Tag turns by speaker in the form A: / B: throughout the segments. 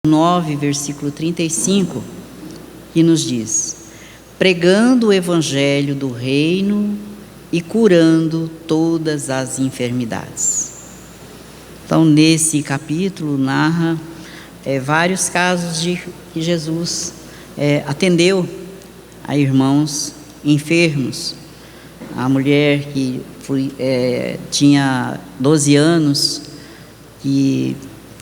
A: 9, versículo 35, que nos diz: pregando o evangelho do reino e curando todas as enfermidades. Então, nesse capítulo, narra vários casos de que Jesus atendeu a irmãos enfermos. A mulher que tinha 12 anos, que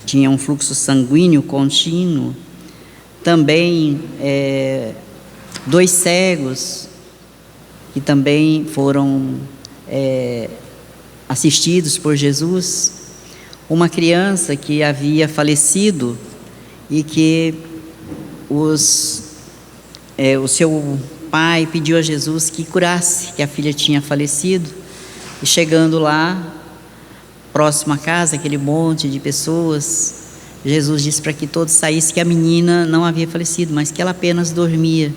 A: tinha um fluxo sanguíneo contínuo. Também 2 cegos, que também foram assistidos por Jesus. Uma criança que havia falecido e que o seu pai pediu a Jesus que curasse, que a filha tinha falecido. E chegando lá, próximo à casa, aquele monte de pessoas, Jesus disse para que todos saíssem, que a menina não havia falecido, mas que ela apenas dormia.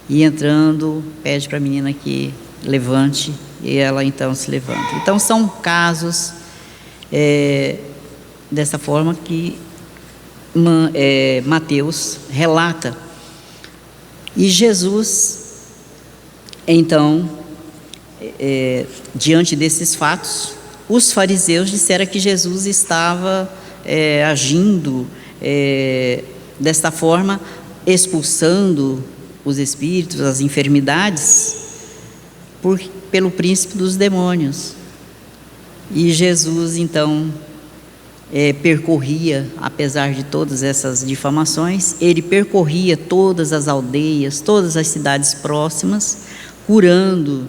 A: E entrando, pede para a menina que levante, e ela então se levanta. Então são casos dessa forma que Mateus relata. E Jesus, então, diante desses fatos, os fariseus disseram que Jesus estava agindo desta forma, expulsando os espíritos, as enfermidades, pelo príncipe dos demônios. E Jesus, então, percorria, apesar de todas essas difamações, ele percorria todas as aldeias, todas as cidades próximas, curando,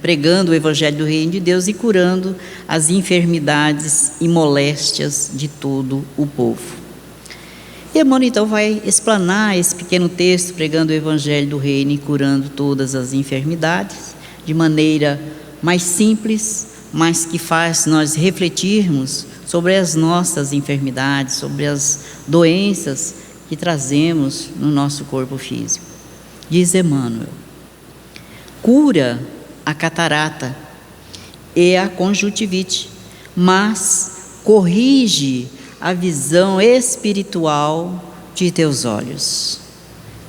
A: pregando o evangelho do reino de Deus e curando as enfermidades e moléstias de todo o povo. E Emmanuel então vai explanar esse pequeno texto, pregando o evangelho do reino e curando todas as enfermidades, de maneira mais simples, mas que faz nós refletirmos sobre as nossas enfermidades, sobre as doenças que trazemos no nosso corpo físico. Diz Emmanuel: cura a catarata e a conjuntivite, mas corrige a visão espiritual de teus olhos.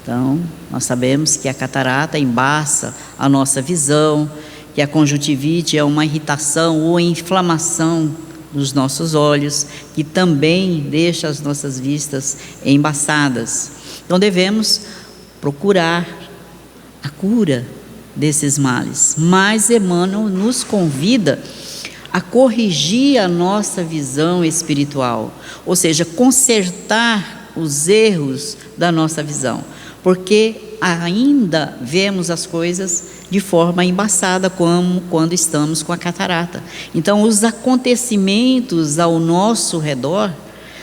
A: Então, nós sabemos que a catarata embaça a nossa visão, que a conjuntivite é uma irritação ou inflamação dos nossos olhos, que também deixa as nossas vistas embaçadas. Então devemos procurar a cura desses males. Mas Emmanuel nos convida a corrigir a nossa visão espiritual, ou seja, consertar os erros da nossa visão, porque ainda vemos as coisas de forma embaçada, como quando estamos com a catarata. Então, os acontecimentos ao nosso redor,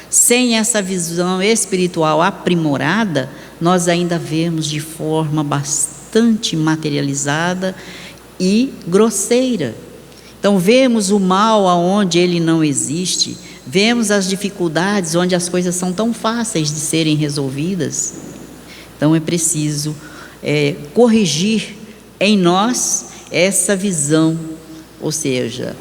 A: sem essa visão espiritual aprimorada, nós ainda vemos de forma bastante materializada e grosseira. Então, vemos o mal aonde ele não existe, vemos as dificuldades onde as coisas são tão fáceis de serem resolvidas. Então, é preciso corrigir em nós essa visão, ou seja,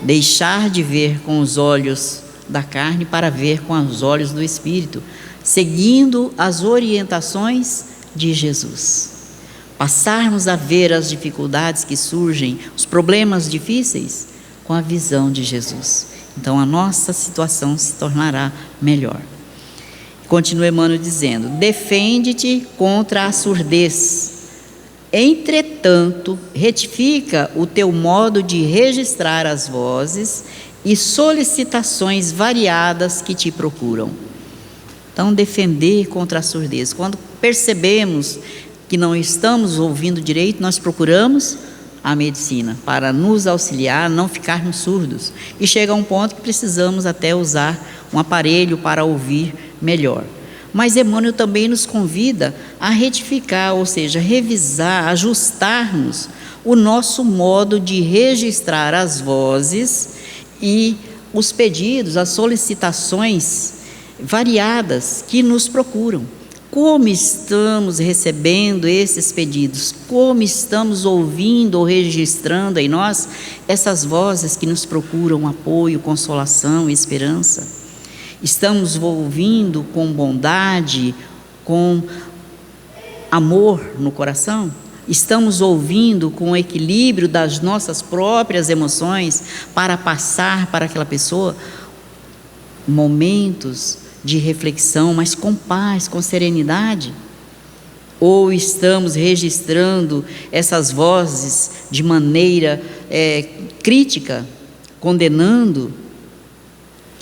A: deixar de ver com os olhos da carne para ver com os olhos do Espírito, seguindo as orientações de Jesus. Passarmos a ver as dificuldades que surgem, os problemas difíceis, com a visão de Jesus. Então a nossa situação se tornará melhor. Continua Emmanuel dizendo: defende-te contra a surdez. Entretanto, retifica o teu modo de registrar as vozes e solicitações variadas que te procuram. Então, defender contra a surdez. Quando percebemos que não estamos ouvindo direito, nós procuramos a medicina para nos auxiliar, não ficarmos surdos. E chega a um ponto que precisamos até usar um aparelho para ouvir melhor. Mas Emmanuel também nos convida a retificar, ou seja, revisar, ajustarmos o nosso modo de registrar as vozes e os pedidos, as solicitações variadas que nos procuram. Como estamos recebendo esses pedidos? Como estamos ouvindo ou registrando em nós essas vozes que nos procuram apoio, consolação e esperança? Estamos ouvindo com bondade, com amor no coração? Estamos ouvindo com o equilíbrio das nossas próprias emoções para passar para aquela pessoa momentos de reflexão, mas com paz, com serenidade? Ou estamos registrando essas vozes de maneira crítica, condenando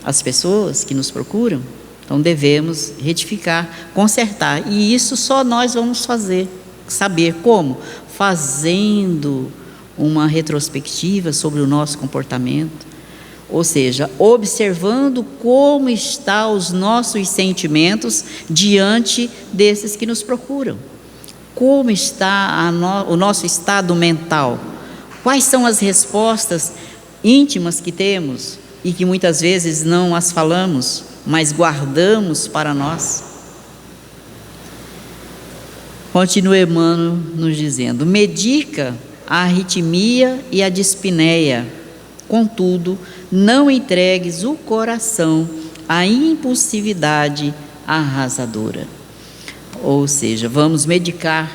A: as pessoas que nos procuram? Então devemos retificar, consertar, e isso só nós vamos saber como? Fazendo uma retrospectiva sobre o nosso comportamento, ou seja, observando como estão os nossos sentimentos diante desses que nos procuram. Como está o nosso estado mental? Quais são as respostas íntimas que temos e que muitas vezes não as falamos, mas guardamos para nós? Continua Emmanuel nos dizendo: medica a arritmia e a dispneia, contudo, não entregues o coração à impulsividade arrasadora. Ou seja, vamos medicar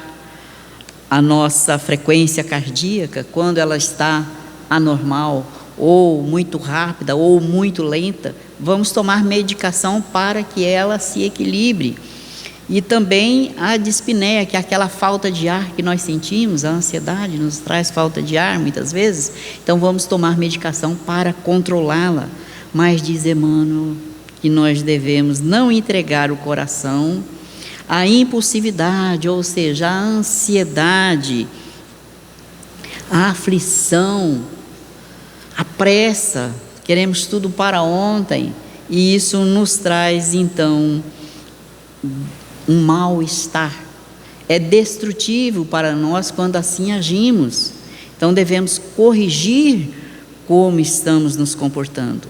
A: a nossa frequência cardíaca quando ela está anormal, ou muito rápida, ou muito lenta. Vamos tomar medicação para que ela se equilibre. E também a dispneia, que é aquela falta de ar que nós sentimos, a ansiedade nos traz falta de ar muitas vezes, então vamos tomar medicação para controlá-la. Mas diz Emmanuel que nós devemos não entregar o coração à impulsividade, ou seja, à ansiedade, à aflição, à pressa, queremos tudo para ontem, e isso nos traz então um mal-estar, é destrutivo para nós quando assim agimos. Então devemos corrigir como estamos nos comportando,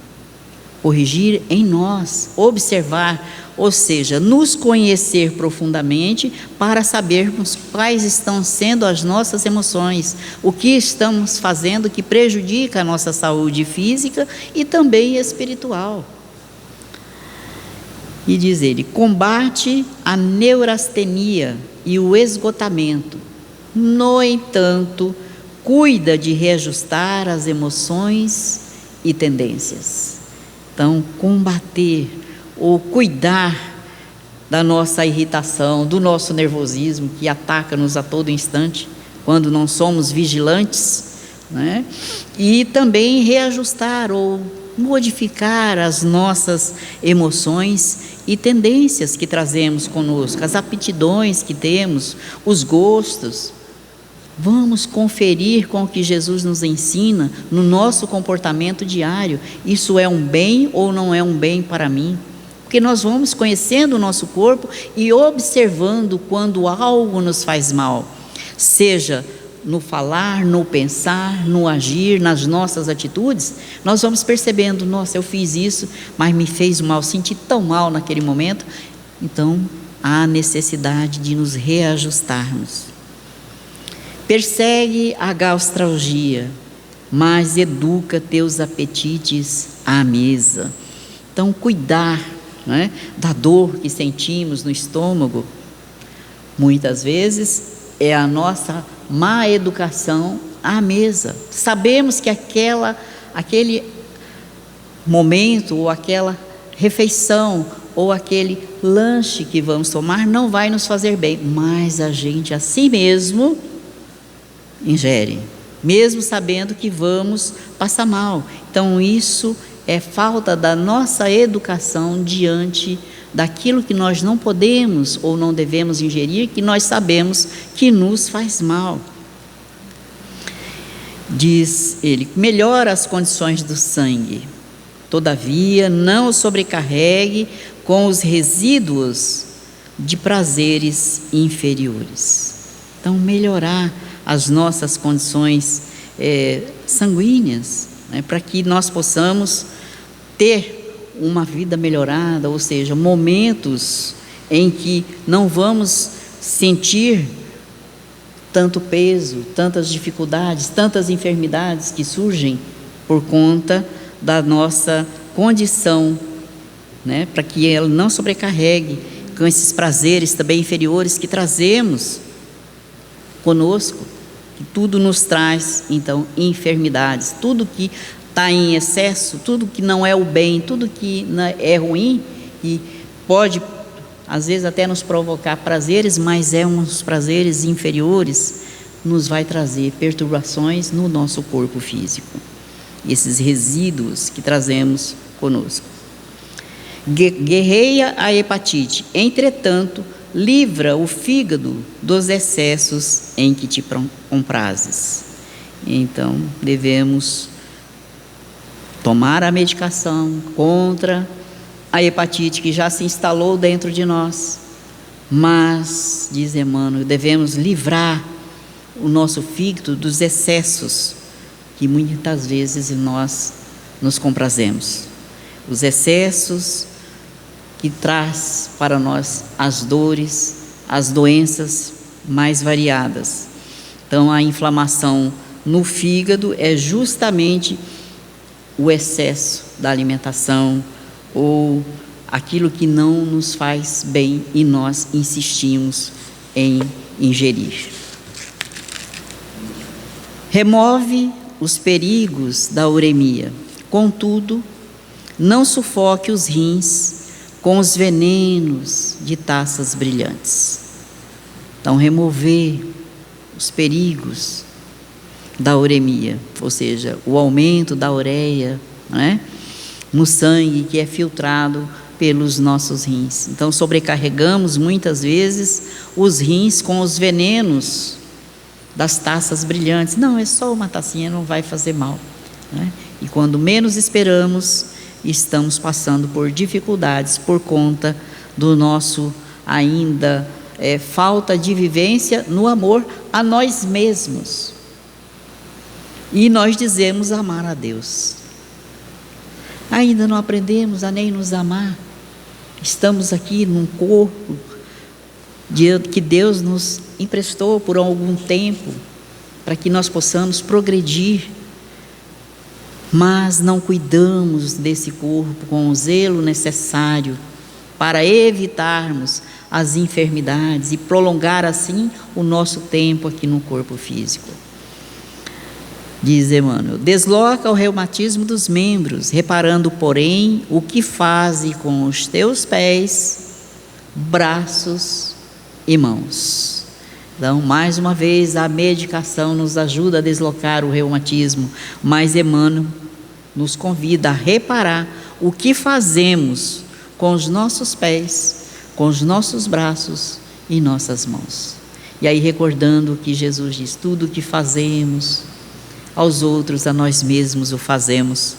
A: corrigir em nós, observar, ou seja, nos conhecer profundamente para sabermos quais estão sendo as nossas emoções, o que estamos fazendo que prejudica a nossa saúde física e também espiritual. E diz ele: combate a neurastenia e o esgotamento. No entanto, cuida de reajustar as emoções e tendências. Então, combater ou cuidar da nossa irritação, do nosso nervosismo que ataca-nos a todo instante, quando não somos vigilantes, né? E também reajustar ou modificar as nossas emoções e tendências que trazemos conosco, as aptidões que temos, os gostos. Vamos conferir com o que Jesus nos ensina no nosso comportamento diário. Isso é um bem ou não é um bem para mim? Porque nós vamos conhecendo o nosso corpo e observando quando algo nos faz mal, seja no falar, no pensar, no agir, nas nossas atitudes. Nós vamos percebendo: nossa, eu fiz isso, mas me fez mal, senti tão mal naquele momento. Então, há necessidade de nos reajustarmos. Persegue a gaustralgia, mas educa teus apetites à mesa. Então, cuidar, né, da dor que sentimos no estômago, muitas vezes é a nossa má educação à mesa. Sabemos que aquele momento, ou aquela refeição, ou aquele lanche que vamos tomar não vai nos fazer bem, mas a gente assim mesmo ingere, mesmo sabendo que vamos passar mal. Então isso é falta da nossa educação diante daquilo que nós não podemos ou não devemos ingerir, que nós sabemos que nos faz mal. Diz ele: melhora as condições do sangue, todavia não o sobrecarregue com os resíduos de prazeres inferiores. Então, melhorar as nossas condições sanguíneas, né, para que nós possamos ter uma vida melhorada, ou seja, momentos em que não vamos sentir tanto peso, tantas dificuldades, tantas enfermidades que surgem por conta da nossa condição né, para que ela não sobrecarregue com esses prazeres também inferiores que trazemos conosco, que tudo nos traz, então, enfermidades. Tudo que está em excesso, tudo que não é o bem, tudo que é ruim, e pode, às vezes, até nos provocar prazeres, mas é uns prazeres inferiores, nos vai trazer perturbações no nosso corpo físico. Esses resíduos que trazemos conosco. Guerreia a hepatite, entretanto, livra o fígado dos excessos em que te comprazes. Então, devemos tomar a medicação contra a hepatite que já se instalou dentro de nós. Mas, diz Emmanuel, devemos livrar o nosso fígado dos excessos que muitas vezes nós nos comprazemos. Os excessos que traz para nós as dores, as doenças mais variadas. Então, a inflamação no fígado é justamente o excesso da alimentação ou aquilo que não nos faz bem e nós insistimos em ingerir. Remove os perigos da uremia, contudo, não sufoque os rins com os venenos de taças brilhantes. Então, remover os perigos da uremia, ou seja, o aumento da ureia, né, no sangue que é filtrado pelos nossos rins. Então, sobrecarregamos muitas vezes os rins com os venenos das taças brilhantes. Não, é só uma tacinha, não vai fazer mal, né? E quando menos esperamos, estamos passando por dificuldades por conta do nosso ainda falta de vivência no amor a nós mesmos. E nós dizemos amar a Deus. Ainda não aprendemos a nem nos amar. Estamos aqui num corpo que Deus nos emprestou por algum tempo para que nós possamos progredir. Mas não cuidamos desse corpo com o zelo necessário para evitarmos as enfermidades e prolongar assim o nosso tempo aqui no corpo físico. Diz Emmanuel, desloca o reumatismo dos membros, reparando, porém, o que faze com os teus pés, braços e mãos. Então, mais uma vez, a medicação nos ajuda a deslocar o reumatismo, mas Emmanuel nos convida a reparar o que fazemos com os nossos pés, com os nossos braços e nossas mãos. E aí, recordando que Jesus diz, tudo o que fazemos aos outros, a nós mesmos o fazemos.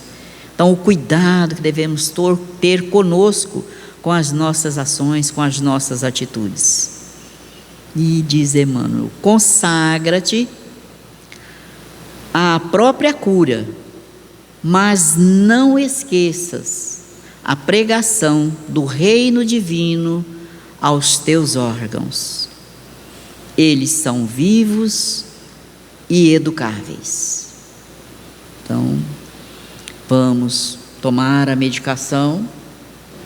A: Então, o cuidado que devemos ter conosco com as nossas ações, com as nossas atitudes. E diz Emmanuel, consagra-te à própria cura, mas não esqueças a pregação do reino divino aos teus órgãos. Eles são vivos e educáveis. Então, vamos tomar a medicação,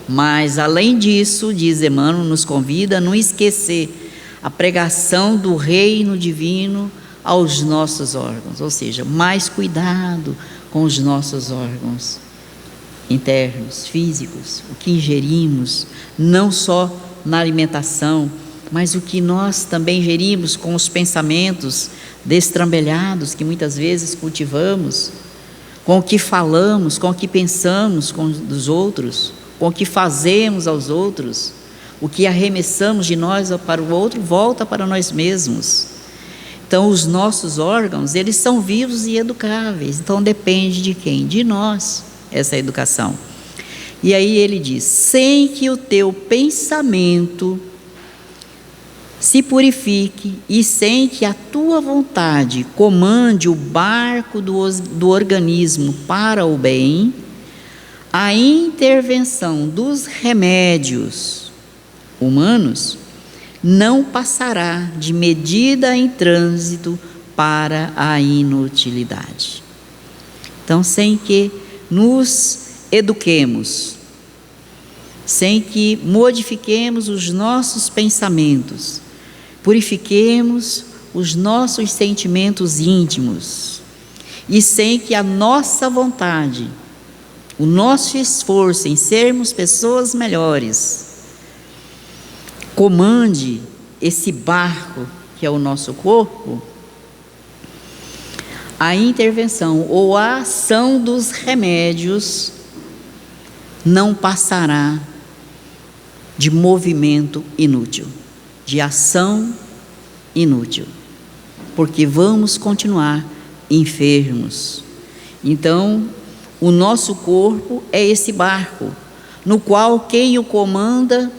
A: mas além disso, diz Emmanuel, nos convida a não esquecer a pregação do reino divino aos nossos órgãos, ou seja, mais cuidado com os nossos órgãos internos, físicos, o que ingerimos, não só na alimentação, mas o que nós também ingerimos com os pensamentos destrambelhados que muitas vezes cultivamos, com o que falamos, com o que pensamos com os outros, com o que fazemos aos outros. O que arremessamos de nós para o outro volta para nós mesmos. Então, os nossos órgãos, eles são vivos e educáveis. Então, depende de quem? De nós, essa educação. E aí ele diz, sem que o teu pensamento se purifique e sem que a tua vontade comande o barco do organismo para o bem, a intervenção dos remédios humanos não passará de medida em trânsito para a inutilidade. Então, sem que nos eduquemos, sem que modifiquemos os nossos pensamentos, purifiquemos os nossos sentimentos íntimos, e sem que a nossa vontade, o nosso esforço em sermos pessoas melhores, comande esse barco que é o nosso corpo, a intervenção ou a ação dos remédios não passará de movimento inútil, de ação inútil, porque vamos continuar enfermos. Então, o nosso corpo é esse barco, no qual quem o comanda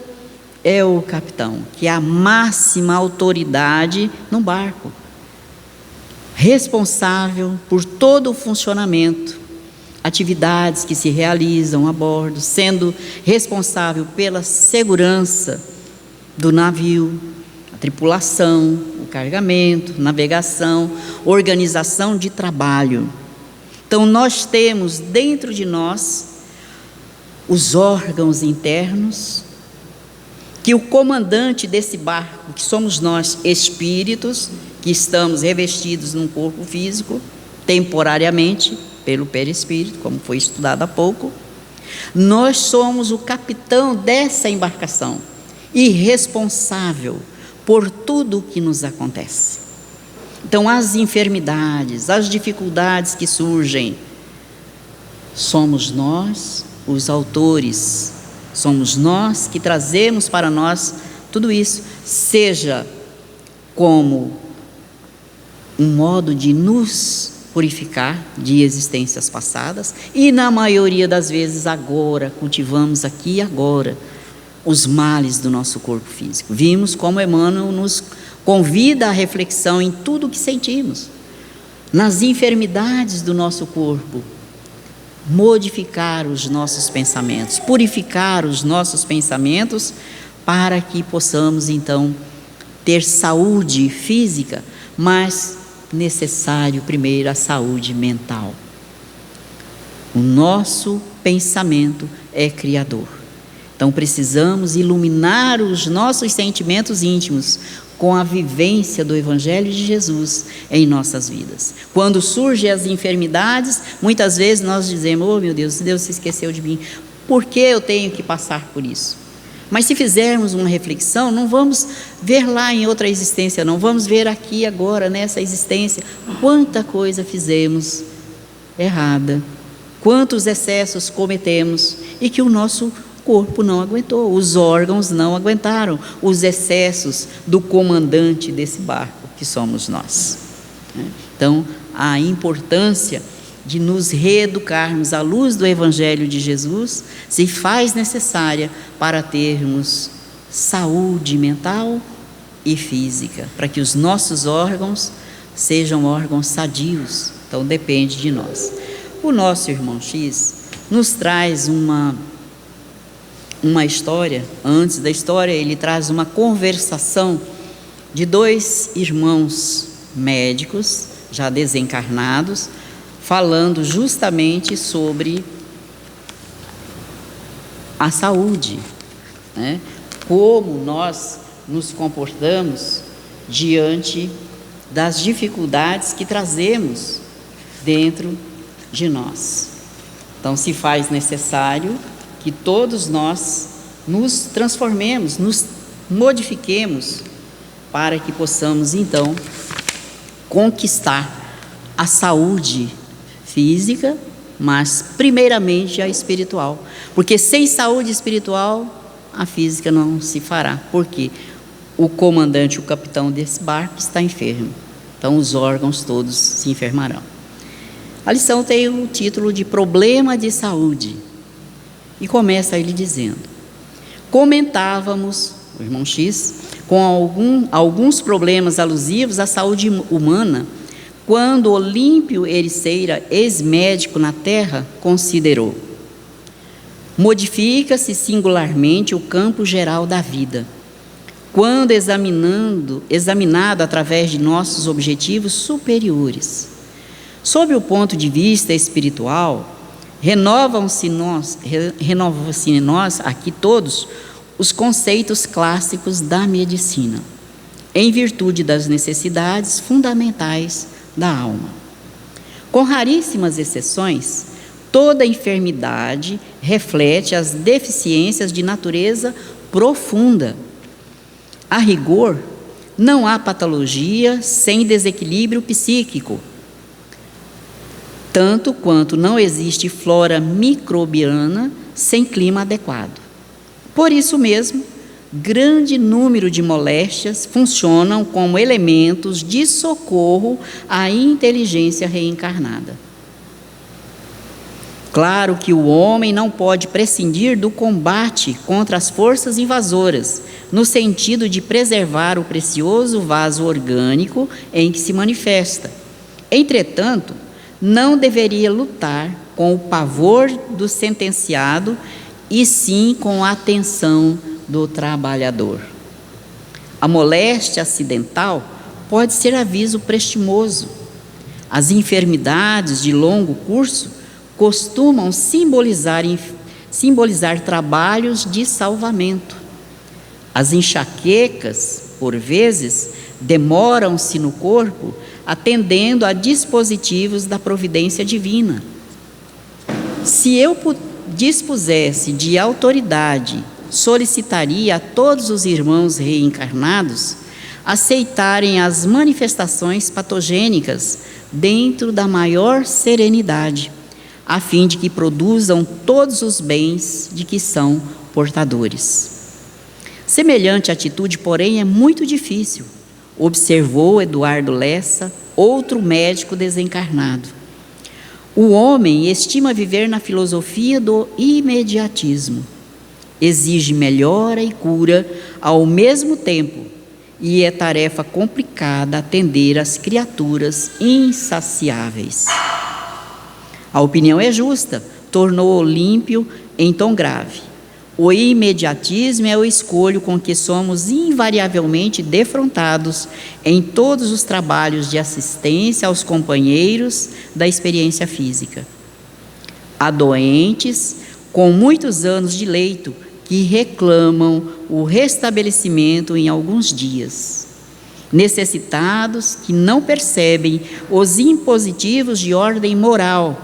A: é o capitão, que é a máxima autoridade no barco, responsável por todo o funcionamento, atividades que se realizam a bordo, sendo responsável pela segurança do navio, a tripulação, o carregamento, navegação, organização de trabalho. Então, nós temos dentro de nós os órgãos internos, que o comandante desse barco, que somos nós, espíritos, que estamos revestidos num corpo físico, temporariamente, pelo perispírito, como foi estudado há pouco, nós somos o capitão dessa embarcação e responsável por tudo o que nos acontece. Então, as enfermidades, as dificuldades que surgem, somos nós os autores, somos nós que trazemos para nós tudo isso, seja como um modo de nos purificar de existências passadas, e na maioria das vezes agora, cultivamos aqui e agora os males do nosso corpo físico. Vimos como Emmanuel nos convida à reflexão em tudo o que sentimos, nas enfermidades do nosso corpo, modificar os nossos pensamentos, purificar os nossos pensamentos, para que possamos então ter saúde física, mas necessário primeiro a saúde mental. O nosso pensamento é criador. Então precisamos iluminar os nossos sentimentos íntimos com a vivência do Evangelho de Jesus em nossas vidas. Quando surgem as enfermidades, muitas vezes nós dizemos: oh meu Deus, Deus se esqueceu de mim, por que eu tenho que passar por isso? Mas se fizermos uma reflexão, não vamos ver lá em outra existência, não, vamos ver aqui agora, nessa existência, quanta coisa fizemos errada, quantos excessos cometemos e que o nosso corpo não aguentou, os órgãos não aguentaram os excessos do comandante desse barco, que somos nós. Então, a importância de nos reeducarmos à luz do Evangelho de Jesus se faz necessária para termos saúde mental e física, para que os nossos órgãos sejam órgãos sadios. Então, depende de nós. O nosso irmão X nos traz uma história. Antes da história, ele traz uma conversação de dois irmãos médicos, já desencarnados, falando justamente sobre a saúde, né? Como nós nos comportamos diante das dificuldades que trazemos dentro de nós. Então, se faz necessário que todos nós nos transformemos, nos modifiquemos, para que possamos então conquistar a saúde física, mas primeiramente a espiritual, porque sem saúde espiritual a física não se fará, porque o comandante, o capitão desse barco está enfermo, então os órgãos todos se enfermarão. A lição tem o título de Problema de Saúde, e começa ele dizendo: comentávamos, o irmão X, com alguns problemas alusivos à saúde humana, quando Olímpio Ericeira, ex-médico na Terra, considerou: modifica-se singularmente o campo geral da vida, quando examinado através de nossos objetivos superiores. Sob o ponto de vista espiritual, renovam-se em nós, aqui todos, os conceitos clássicos da medicina, em virtude das necessidades fundamentais da alma. Com raríssimas exceções, toda enfermidade reflete as deficiências de natureza profunda. A rigor, não há patologia sem desequilíbrio psíquico, tanto quanto não existe flora microbiana sem clima adequado. Por isso mesmo, grande número de moléstias funcionam como elementos de socorro à inteligência reencarnada. Claro que o homem não pode prescindir do combate contra as forças invasoras, no sentido de preservar o precioso vaso orgânico em que se manifesta. Entretanto, não deveria lutar com o pavor do sentenciado, e sim com a atenção do trabalhador. A moléstia acidental pode ser aviso prestimoso. As enfermidades de longo curso costumam simbolizar trabalhos de salvamento. As enxaquecas, por vezes, demoram-se no corpo, atendendo a dispositivos da providência divina. Se eu dispusesse de autoridade, solicitaria a todos os irmãos reencarnados aceitarem as manifestações patogênicas dentro da maior serenidade, a fim de que produzam todos os bens de que são portadores. Semelhante atitude, porém, é muito difícil, observou Eduardo Lessa, outro médico desencarnado. O homem estima viver na filosofia do imediatismo. Exige melhora e cura ao mesmo tempo, e é tarefa complicada atender às criaturas insaciáveis. A opinião é justa, tornou Olímpio em tom grave. O imediatismo é o escolho com que somos invariavelmente defrontados em todos os trabalhos de assistência aos companheiros da experiência física. Há doentes com muitos anos de leito que reclamam o restabelecimento em alguns dias. Necessitados que não percebem os impositivos de ordem moral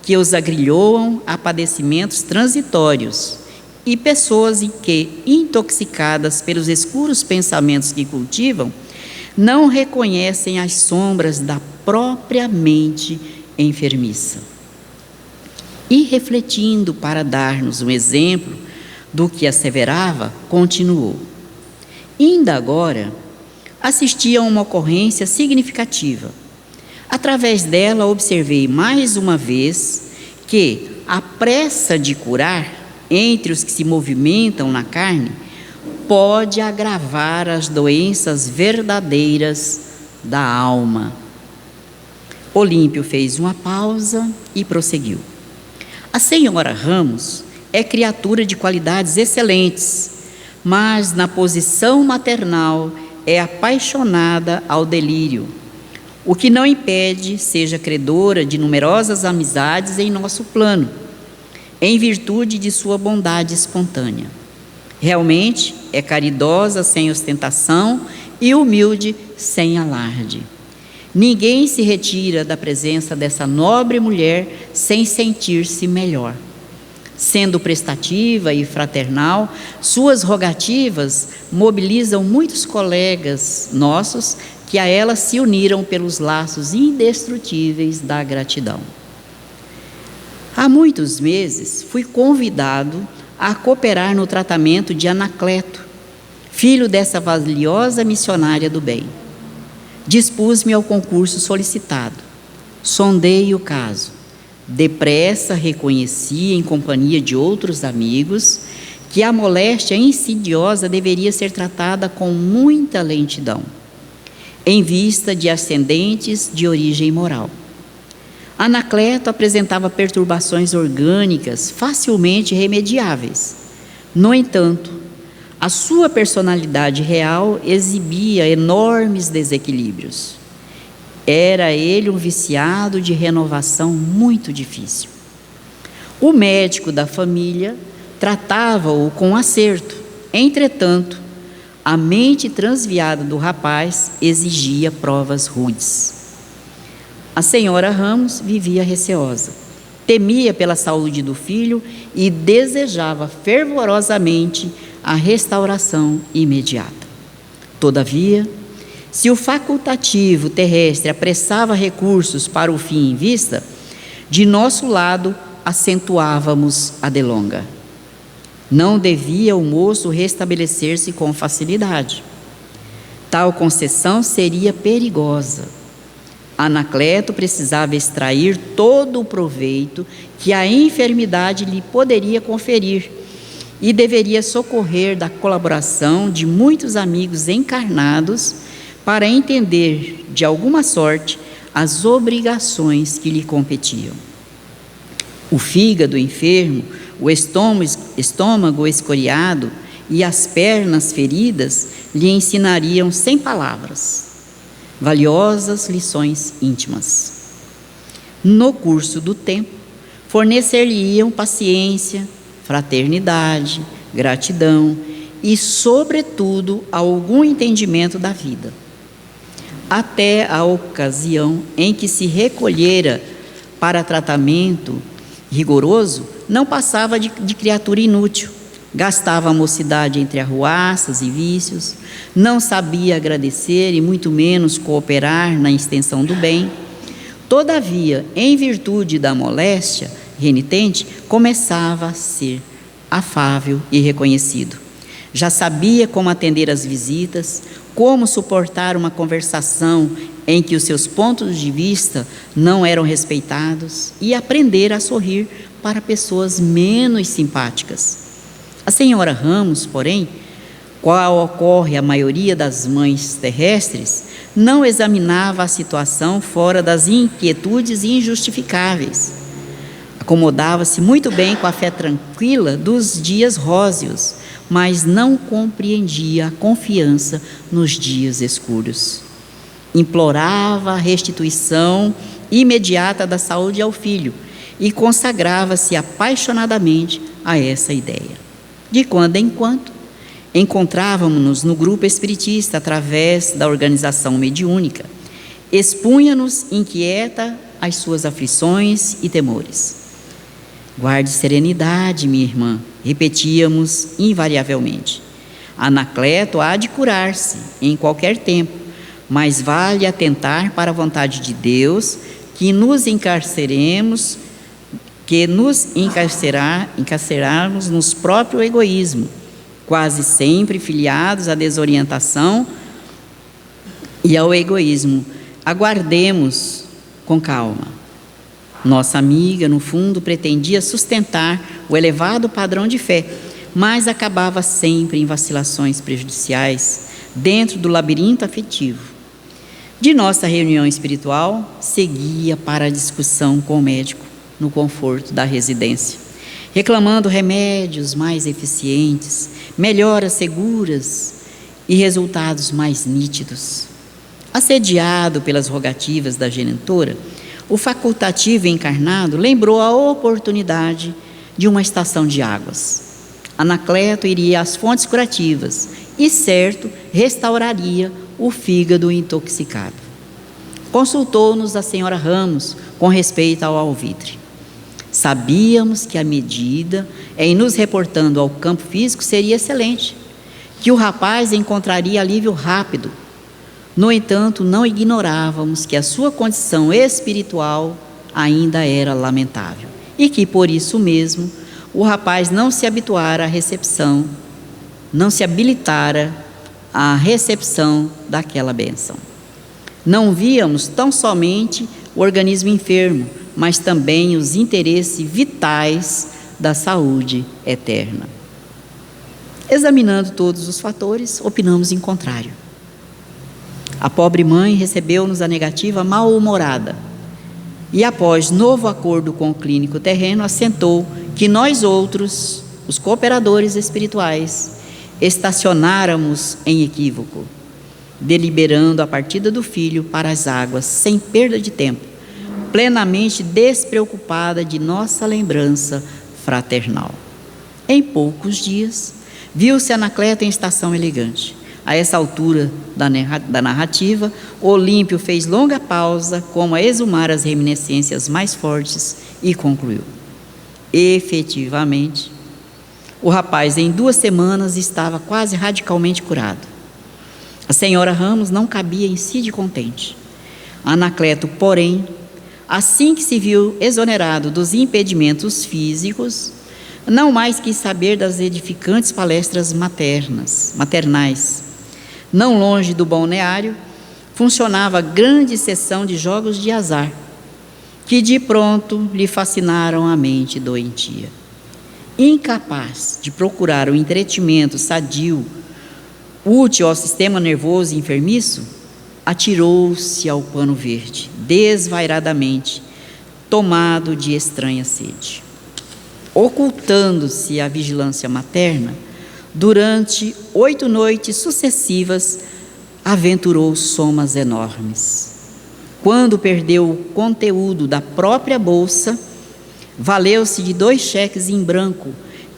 A: que os agrilhoam a padecimentos transitórios, e pessoas em que, intoxicadas pelos escuros pensamentos que cultivam, não reconhecem as sombras da própria mente enfermiça. E refletindo para dar-nos um exemplo do que asseverava, continuou: ainda agora assisti a uma ocorrência significativa. Através dela observei mais uma vez que a pressa de curar entre os que se movimentam na carne pode agravar as doenças verdadeiras da alma. Olímpio fez uma pausa e prosseguiu: a senhora Ramos é criatura de qualidades excelentes, mas na posição maternal é apaixonada ao delírio, o que não impede seja credora de numerosas amizades em nosso plano, em virtude de sua bondade espontânea. Realmente é caridosa sem ostentação e humilde sem alarde. Ninguém se retira da presença dessa nobre mulher sem sentir-se melhor. Sendo prestativa e fraternal, suas rogativas mobilizam muitos colegas nossos que a ela se uniram pelos laços indestrutíveis da gratidão. Há muitos meses fui convidado a cooperar no tratamento de Anacleto, filho dessa valiosa missionária do bem. Dispus-me ao concurso solicitado. Sondei o caso. Depressa reconheci, em companhia de outros amigos, que a moléstia insidiosa deveria ser tratada com muita lentidão, em vista de ascendentes de origem moral. Anacleto apresentava perturbações orgânicas facilmente remediáveis. No entanto, a sua personalidade real exibia enormes desequilíbrios. Era ele um viciado de renovação muito difícil. O médico da família tratava-o com acerto. Entretanto, a mente transviada do rapaz exigia provas rudes. A senhora Ramos vivia receosa, temia pela saúde do filho e desejava fervorosamente a restauração imediata. Todavia, se o facultativo terrestre apressava recursos para o fim em vista, de nosso lado acentuávamos a delonga. Não devia o moço restabelecer-se com facilidade. Tal concessão seria perigosa. Anacleto precisava extrair todo o proveito que a enfermidade lhe poderia conferir e deveria socorrer da colaboração de muitos amigos encarnados para entender, de alguma sorte, as obrigações que lhe competiam. O fígado enfermo, o estômago escoriado e as pernas feridas lhe ensinariam sem palavras valiosas lições íntimas. No curso do tempo, fornecer-lhe-iam paciência, fraternidade, gratidão e, sobretudo, algum entendimento da vida. Até a ocasião em que se recolhera para tratamento rigoroso, não passava de criatura inútil. Gastava a mocidade entre arruaças e vícios, não sabia agradecer e muito menos cooperar na extensão do bem. Todavia, em virtude da moléstia renitente, começava a ser afável e reconhecido. Já sabia como atender às visitas, como suportar uma conversação em que os seus pontos de vista não eram respeitados e aprender a sorrir para pessoas menos simpáticas. A senhora Ramos, porém, qual ocorre a maioria das mães terrestres, não examinava a situação fora das inquietudes injustificáveis. Acomodava-se muito bem com a fé tranquila dos dias róseos, mas não compreendia a confiança nos dias escuros. Implorava a restituição imediata da saúde ao filho e consagrava-se apaixonadamente a essa ideia. De quando em quando, encontrávamos-nos no grupo espiritista através da organização mediúnica. Expunha-nos inquieta as suas aflições e temores. Guarde serenidade, minha irmã, repetíamos invariavelmente. Anacleto há de curar-se em qualquer tempo, mas vale atentar para a vontade de Deus que nos encarcerarmos nos próprio egoísmo, quase sempre filiados à desorientação e ao egoísmo. Aguardemos com calma. Nossa amiga, no fundo, pretendia sustentar o elevado padrão de fé, mas acabava sempre em vacilações prejudiciais dentro do labirinto afetivo. De nossa reunião espiritual, seguia para a discussão com o médico no conforto da residência, reclamando remédios mais eficientes, melhoras seguras e resultados mais nítidos. Assediado pelas rogativas da genitora, o facultativo encarnado lembrou a oportunidade de uma estação de águas. Anacleto iria às fontes curativas e, certo, restauraria o fígado intoxicado. Consultou-nos a senhora Ramos com respeito ao alvitre. Sabíamos que a medida, em nos reportando ao campo físico, seria excelente, que o rapaz encontraria alívio rápido. No entanto, não ignorávamos que a sua condição espiritual ainda era lamentável e que, por isso mesmo, o rapaz não se habituara à recepção, não se habilitara à recepção daquela bênção. Não víamos tão somente o organismo enfermo, mas também os interesses vitais da saúde eterna. Examinando todos os fatores, opinamos em contrário. A pobre mãe recebeu-nos a negativa mal-humorada e, após novo acordo com o clínico terreno, assentou que nós outros, os cooperadores espirituais, estacionáramos em equívoco, deliberando a partida do filho para as águas sem perda de tempo, plenamente despreocupada de nossa lembrança fraternal. Em poucos dias, viu-se Anacleto em estação elegante. A essa altura da narrativa, Olímpio fez longa pausa, como a exumar as reminiscências mais fortes, e concluiu: efetivamente, o rapaz em 2 semanas estava quase radicalmente curado. A senhora Ramos não cabia em si de contente. Anacleto, porém, assim que se viu exonerado dos impedimentos físicos, não mais quis saber das edificantes palestras maternais. Não longe do balneário, funcionava grande sessão de jogos de azar, que de pronto lhe fascinaram a mente doentia. Incapaz de procurar o entretenimento sadio, útil ao sistema nervoso enfermiço, atirou-se ao pano verde, desvairadamente, tomado de estranha sede. Ocultando-se à vigilância materna, durante 8 noites sucessivas, aventurou somas enormes. Quando perdeu o conteúdo da própria bolsa, valeu-se de 2 cheques em branco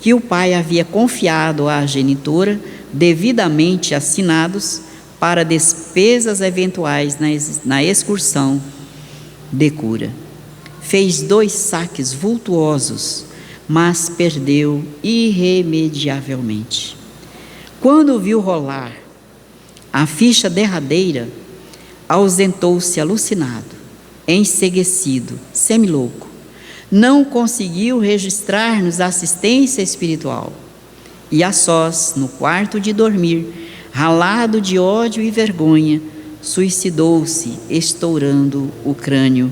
A: que o pai havia confiado à genitora, devidamente assinados para despesas eventuais na excursão de cura. Fez 2 saques vultuosos, mas perdeu irremediavelmente. Quando viu rolar a ficha derradeira, ausentou-se alucinado, enceguecido, semilouco. Não conseguiu registrar-nos assistência espiritual. E a sós, no quarto de dormir, ralado de ódio e vergonha, suicidou-se, estourando o crânio.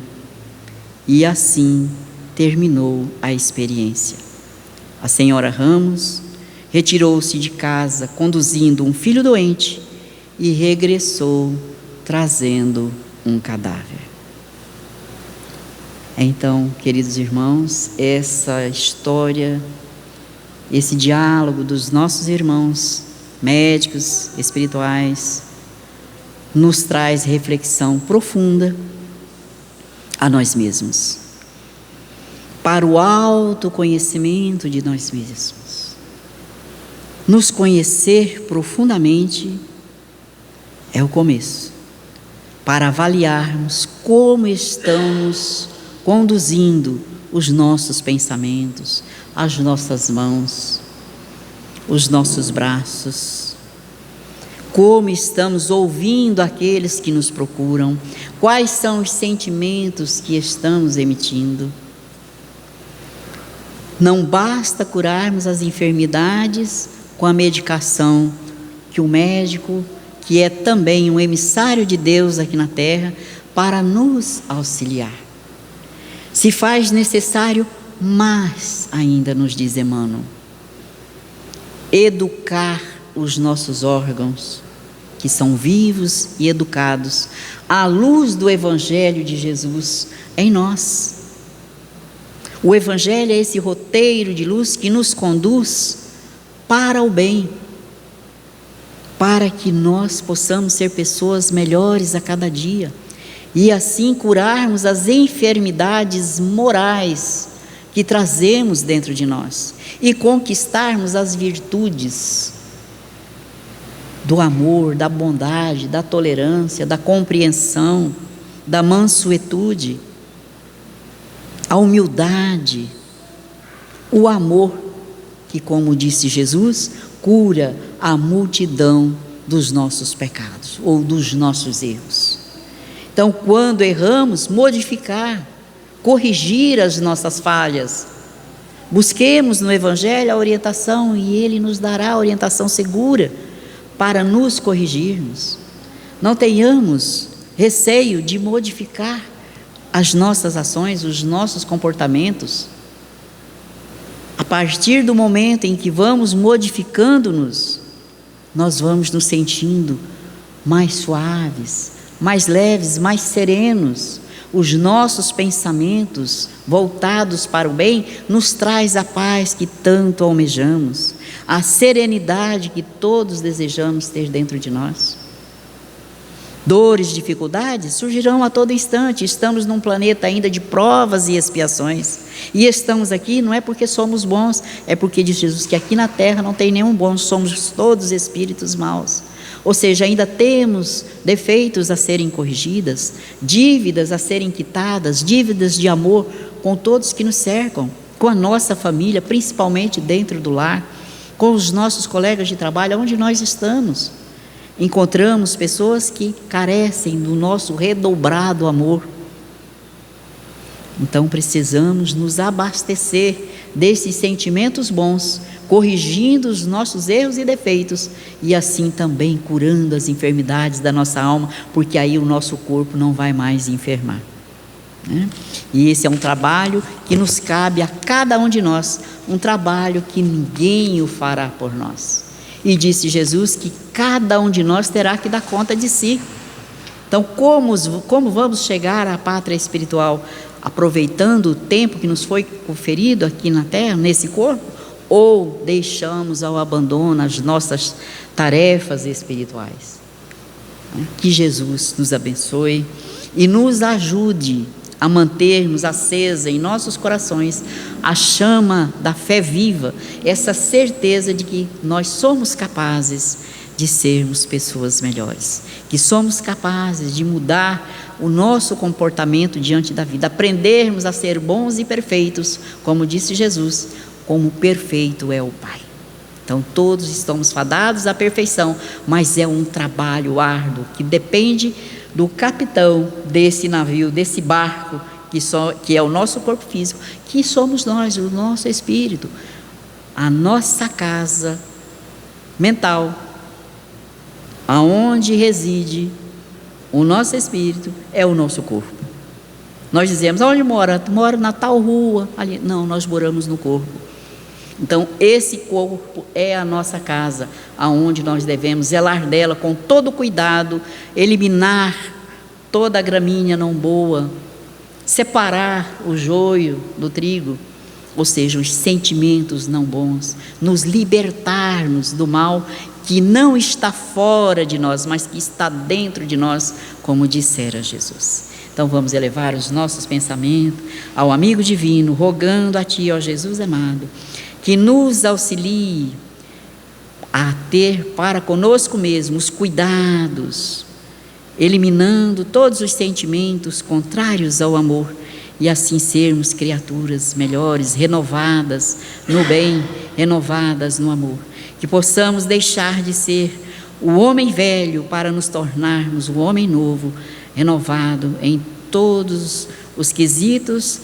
A: E assim terminou a experiência. A senhora Ramos retirou-se de casa conduzindo um filho doente e regressou trazendo um cadáver. Então, queridos irmãos, essa história, esse diálogo dos nossos irmãos médicos, espirituais, nos traz reflexão profunda a nós mesmos, para o autoconhecimento de nós mesmos. Nos conhecer profundamente é o começo, para avaliarmos como estamos conduzindo os nossos pensamentos, as nossas mãos, os nossos braços, como estamos ouvindo aqueles que nos procuram, quais são os sentimentos que estamos emitindo. Não basta curarmos as enfermidades com a medicação que o médico, que é também um emissário de Deus aqui na terra, para nos auxiliar. Se faz necessário mais ainda, nos diz Emmanuel, educar os nossos órgãos, que são vivos e educados, à luz do Evangelho de Jesus em nós. O Evangelho é esse roteiro de luz que nos conduz para o bem, para que nós possamos ser pessoas melhores a cada dia e assim curarmos as enfermidades morais que trazemos dentro de nós e conquistarmos as virtudes do amor, da bondade, da tolerância, da compreensão, da mansuetude, a humildade, o amor, que, como disse Jesus, cura a multidão dos nossos pecados ou dos nossos erros. Então, quando erramos, modificar, corrigir as nossas falhas. Busquemos no Evangelho a orientação e Ele nos dará a orientação segura para nos corrigirmos. Não tenhamos receio de modificar as nossas ações, os nossos comportamentos. A partir do momento em que vamos modificando-nos, nós vamos nos sentindo mais suaves, mais leves, mais serenos. Os nossos pensamentos voltados para o bem nos traz a paz que tanto almejamos, a serenidade que todos desejamos ter dentro de nós. Dores, dificuldades surgirão a todo instante. Estamos num planeta ainda de provas e expiações. E estamos aqui não é porque somos bons, é porque diz Jesus que aqui na terra não tem nenhum bom, somos todos espíritos maus. Ou seja, ainda temos defeitos a serem corrigidas, dívidas a serem quitadas, dívidas de amor com todos que nos cercam, com a nossa família, principalmente dentro do lar, com os nossos colegas de trabalho, onde nós estamos. Encontramos pessoas que carecem do nosso redobrado amor. Então precisamos nos abastecer desses sentimentos bons, corrigindo os nossos erros e defeitos, e assim também curando as enfermidades da nossa alma, porque aí o nosso corpo não vai mais enfermar, né? E esse é um trabalho que nos cabe a cada um de nós, um trabalho que ninguém o fará por nós. E disse Jesus que cada um de nós terá que dar conta de si. Então, como vamos chegar à pátria espiritual? Aproveitando o tempo que nos foi conferido aqui na terra, nesse corpo? Ou deixamos ao abandono as nossas tarefas espirituais? Que Jesus nos abençoe e nos ajude a mantermos acesa em nossos corações a chama da fé viva, essa certeza de que nós somos capazes de sermos pessoas melhores, que somos capazes de mudar o nosso comportamento diante da vida, aprendermos a ser bons e perfeitos, como disse Jesus, como perfeito é o Pai. Então todos estamos fadados à perfeição, mas é um trabalho árduo que depende do capitão desse navio, desse barco, que é o nosso corpo físico, que somos nós, o nosso espírito, a nossa casa mental, aonde reside o nosso espírito, é o nosso corpo. Nós dizemos, onde mora? Mora na tal rua, ali. Não, nós moramos no corpo. Então esse corpo é a nossa casa, aonde nós devemos zelar dela com todo cuidado, eliminar toda a gramínea não boa, separar o joio do trigo, ou seja, os sentimentos não bons, nos libertarmos do mal que não está fora de nós, mas que está dentro de nós, como dissera Jesus. Então vamos elevar os nossos pensamentos ao amigo divino, rogando a Ti, ó Jesus amado, que nos auxilie a ter para conosco mesmo os cuidados, eliminando todos os sentimentos contrários ao amor, e assim sermos criaturas melhores, renovadas no bem, renovadas no amor. Que possamos deixar de ser o homem velho para nos tornarmos o homem novo, renovado em todos os quesitos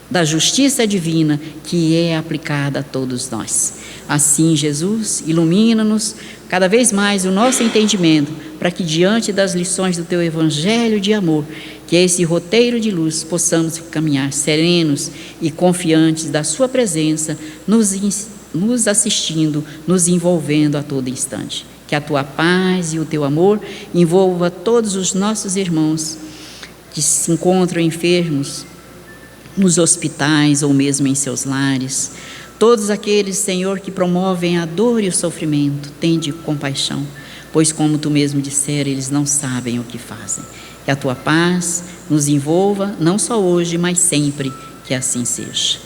A: da justiça divina que é aplicada a todos nós. Assim, Jesus, ilumina-nos cada vez mais o nosso entendimento, para que diante das lições do Teu Evangelho de amor, que é esse roteiro de luz, possamos caminhar serenos e confiantes da Sua presença, nos assistindo, nos envolvendo a todo instante. Que a Tua paz e o Teu amor envolva todos os nossos irmãos que se encontram enfermos nos hospitais ou mesmo em seus lares. Todos aqueles, Senhor, que promovem a dor e o sofrimento, tende compaixão, pois como Tu mesmo dissera, eles não sabem o que fazem. Que a Tua paz nos envolva, não só hoje, mas sempre, que assim seja.